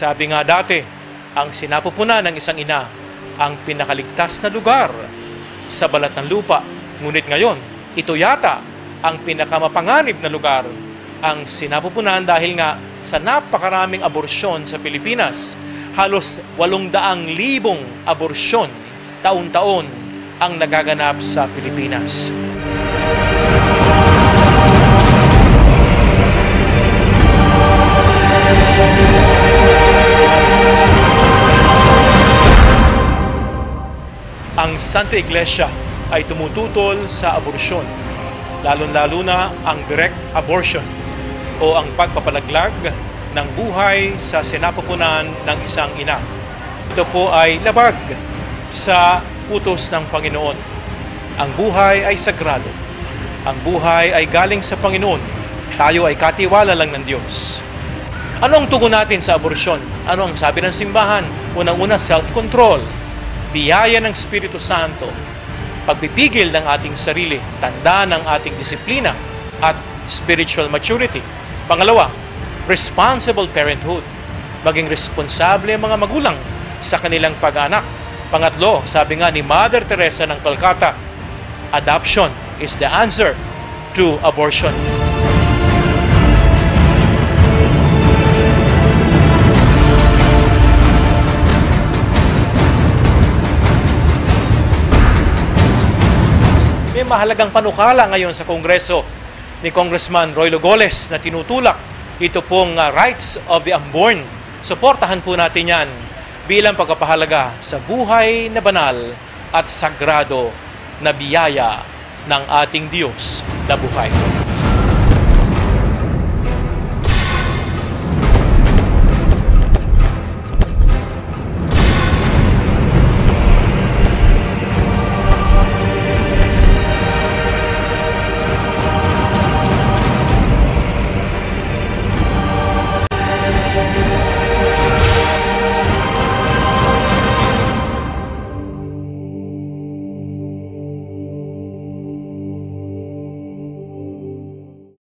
Sabi nga dati, ang sinapupunan ng isang ina ang pinakaligtas na lugar sa balat ng lupa. Ngunit ngayon, ito yata ang pinakamapanganib na lugar, ang sinapupunan dahil nga sa napakaraming aborsyon sa Pilipinas. Halos 800,000 aborsyon taon-taon ang nagaganap sa Pilipinas. Ang Santa Iglesia ay tumututol sa aborsyon, lalo-lalo na ang direct abortion o ang pagpapalaglag ng buhay sa sinapupunan ng isang ina. Ito po ay labag sa utos ng Panginoon. Ang buhay ay sagrado. Ang buhay ay galing sa Panginoon. Tayo ay katiwala lang ng Diyos. Ano ang tugon natin sa aborsyon? Ano ang sabi ng simbahan? Unang-una, self-control. Biyaya ng Espiritu Santo. Pagpipigil ng ating sarili. Tanda ng ating disiplina at spiritual maturity. Pangalawa, responsible parenthood. Maging responsable ang mga magulang sa kanilang pag-anak. Pangatlo, sabi nga ni Mother Teresa ng Calcutta, adoption is the answer to abortion. May mahalagang panukala ngayon sa Kongreso ni Congressman Roy Logoles na tinutulak ito pong rights of the unborn. Suportahan po natin yan bilang pagpapahalaga sa buhay na banal at sagrado na biyaya ng ating Diyos na buhay.